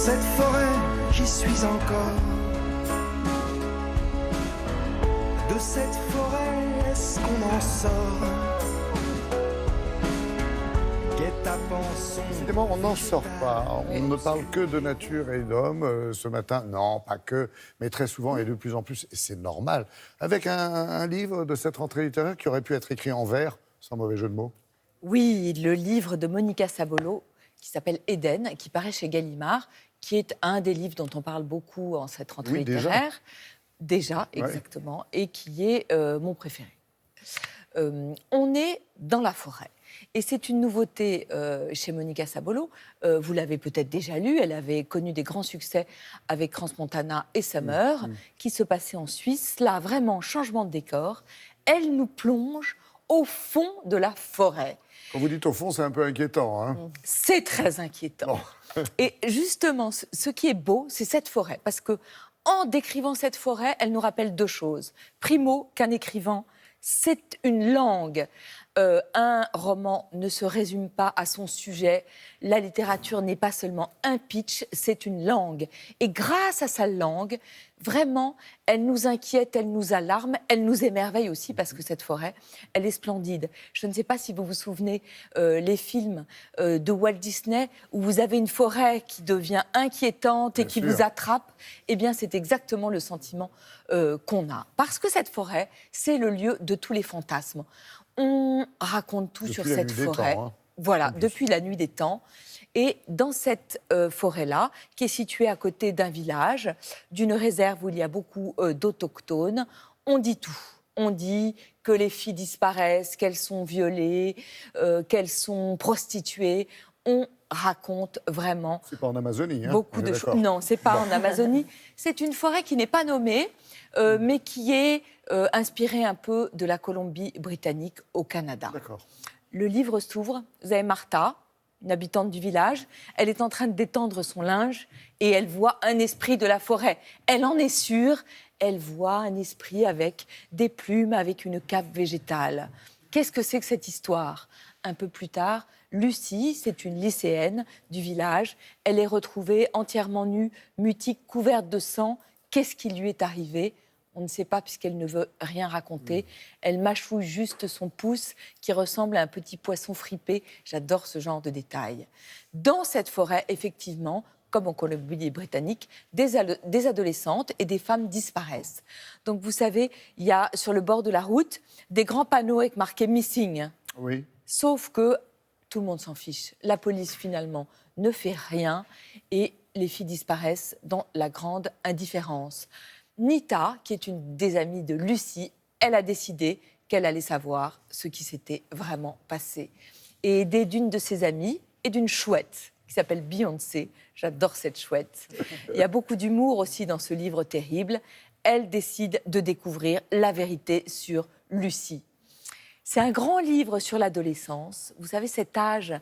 cette forêt, j'y suis encore. De cette forêt, est-ce qu'on en sort? Évidemment, on n'en sort pas. On ne parle que de nature et d'hommes ce matin. Non, pas que, mais très souvent et de plus en plus. Et c'est normal. Avec un livre de cette rentrée littéraire qui aurait pu être écrit en vers, sans mauvais jeu de mots. Oui, le livre de Monica Sabolo, qui s'appelle Éden, qui paraît chez Gallimard, qui est un des livres dont on parle beaucoup en cette rentrée littéraire. Déjà, exactement. Et qui est mon préféré. On est dans la forêt. Et c'est une nouveauté chez Monica Sabolo. Vous l'avez peut-être déjà lu. Elle avait connu des grands succès avec Crans Montana et Summer, qui se passait en Suisse. Là, vraiment, changement de décor. Elle nous plonge au fond de la forêt. Quand vous dites au fond, c'est un peu inquiétant. Hein. C'est très inquiétant. Bon. Et justement, ce qui est beau, c'est cette forêt. Parce que en décrivant cette forêt, elle nous rappelle deux choses. Primo, qu'un écrivain, c'est une langue. Un roman ne se résume pas à son sujet. La littérature n'est pas seulement un pitch, c'est une langue. Et grâce à sa langue, vraiment, elle nous inquiète, elle nous alarme, elle nous émerveille aussi parce que cette forêt, elle est splendide. Je ne sais pas si vous vous souvenez les films de Walt Disney où vous avez une forêt qui devient inquiétante et qui vous attrape. Eh bien, c'est exactement le sentiment qu'on a. Parce que cette forêt, c'est le lieu de tous les fantasmes. On raconte tout sur cette forêt. Temps, hein. Voilà, depuis la nuit des temps. Et dans cette forêt-là, qui est située à côté d'un village, d'une réserve où il y a beaucoup d'autochtones, on dit tout. On dit que les filles disparaissent, qu'elles sont violées, qu'elles sont prostituées. On raconte vraiment... C'est pas en Amazonie, hein, beaucoup de choses. Non, c'est pas en Amazonie. C'est une forêt qui n'est pas nommée, mais qui est inspirée un peu de la Colombie-Britannique au Canada. D'accord. Le livre s'ouvre. Vous avez Martha, une habitante du village. Elle est en train de détendre son linge et elle voit un esprit de la forêt. Elle en est sûre. Elle voit un esprit avec des plumes, avec une cape végétale. Qu'est-ce que c'est que cette histoire ? Un peu plus tard, Lucie, c'est une lycéenne du village. Elle est retrouvée entièrement nue, mutique, couverte de sang. Qu'est-ce qui lui est arrivé ? On ne sait pas puisqu'elle ne veut rien raconter. Elle mâchouille juste son pouce qui ressemble à un petit poisson fripé. J'adore ce genre de détails. Dans cette forêt, effectivement, comme en Colombie-Britannique, des adolescentes et des femmes disparaissent. Donc vous savez, il y a sur le bord de la route des grands panneaux avec marqué « Missing ». Oui. Sauf que tout le monde s'en fiche. La police, finalement, ne fait rien et les filles disparaissent dans la grande indifférence. Nita, qui est une des amies de Lucie, elle a décidé qu'elle allait savoir ce qui s'était vraiment passé. Et aidée d'une de ses amies et d'une chouette qui s'appelle Beyoncé, j'adore cette chouette. Il y a beaucoup d'humour aussi dans ce livre terrible. Elle décide de découvrir la vérité sur Lucie. C'est un grand livre sur l'adolescence. Vous savez, cet âge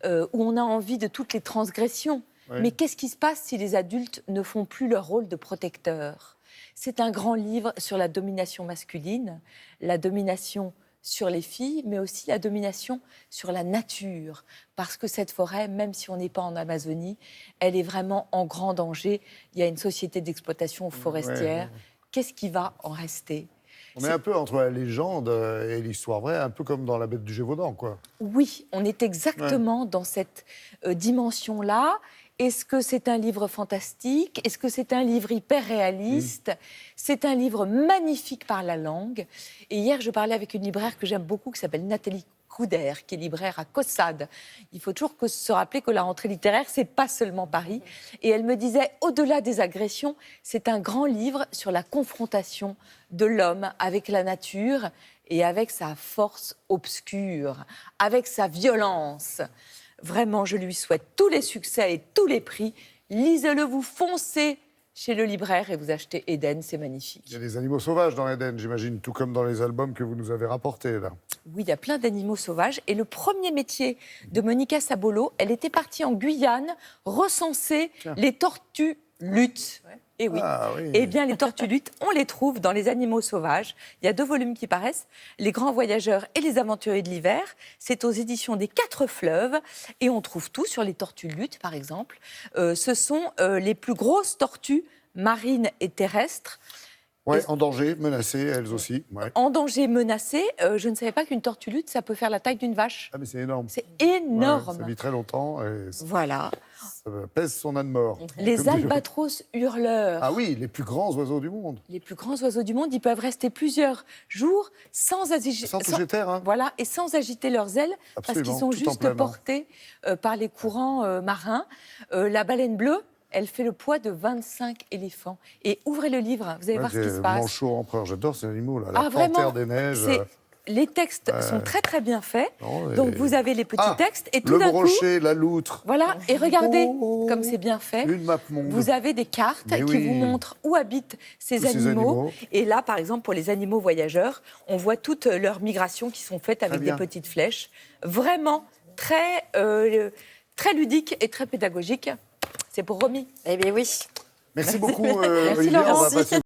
où on a envie de toutes les transgressions. Oui. Mais qu'est-ce qui se passe si les adultes ne font plus leur rôle de protecteur ? C'est un grand livre sur la domination masculine, la domination sur les filles, mais aussi la domination sur la nature. Parce que cette forêt, même si on n'est pas en Amazonie, elle est vraiment en grand danger. Il y a une société d'exploitation forestière. Ouais. Qu'est-ce qui va en rester ? On est un peu entre la légende et l'histoire vraie, un peu comme dans La Bête du Gévaudan, quoi. Oui, on est exactement dans cette dimension-là. Est-ce que c'est un livre fantastique ? Est-ce que c'est un livre hyper réaliste ? C'est un livre magnifique par la langue. Et hier, je parlais avec une libraire que j'aime beaucoup, qui s'appelle Nathalie Couder, qui est libraire à Caussade. Il faut toujours se rappeler que la rentrée littéraire, c'est pas seulement Paris. Et elle me disait, au-delà des agressions, c'est un grand livre sur la confrontation de l'homme avec la nature et avec sa force obscure, avec sa violence. Vraiment, je lui souhaite tous les succès et tous les prix. Lisez-le, vous foncez chez le libraire et vous achetez Éden, c'est magnifique. Il y a des animaux sauvages dans Éden, j'imagine, tout comme dans les albums que vous nous avez rapportés, là. Oui, il y a plein d'animaux sauvages. Et le premier métier de Monica Sabolo, elle était partie en Guyane recenser les tortues luth. Et oui. Ah oui. Eh bien, les tortues luth, on les trouve dans Les animaux sauvages. Il y a 2 volumes qui paraissent, Les grands voyageurs et les aventuriers de l'hiver. C'est aux éditions des 4 fleuves. Et on trouve tout sur les tortues luth, par exemple. Ce sont les plus grosses tortues marines et terrestres. Ouais, en danger, menacées, elles aussi. Ouais. En danger, menacées. Je ne savais pas qu'une tortue luth, ça peut faire la taille d'une vache. Ah, mais c'est énorme. C'est Ouais, énorme. ça vit très longtemps et Voilà. ça pèse son âne mort. Les Comme dit l'autre. albatros hurleurs. Ah oui, les plus grands oiseaux du monde. Les plus grands oiseaux du monde, ils peuvent rester plusieurs jours sans toucher terre, hein. Voilà, et sans agiter leurs ailes, parce Absolument, qu'ils sont tout en juste plein air. portés par les courants marins. La baleine bleue, elle fait le poids de 25 éléphants. Et ouvrez le livre, vous allez voir ce qui se passe. Manchot empereur, j'adore ces animaux là. La Ah, panthère vraiment, des neiges. Les textes sont très très bien faits. Non, et- Donc vous avez les petits Ah, textes et tout le d'un coup, brochet, la loutre. voilà, et regardez Oh, comme c'est bien fait. Une map monde. Vous avez des cartes Mais qui oui. vous montrent où habitent ces Tous ces animaux. animaux. Et là, par exemple, pour les animaux voyageurs, on voit toutes leurs migrations qui sont faites avec bien. des petites flèches. Vraiment très, très ludique et très pédagogique. C'est pour Romy. Eh bien oui. Merci beaucoup, Merci, Olivia. On va Laurence. passer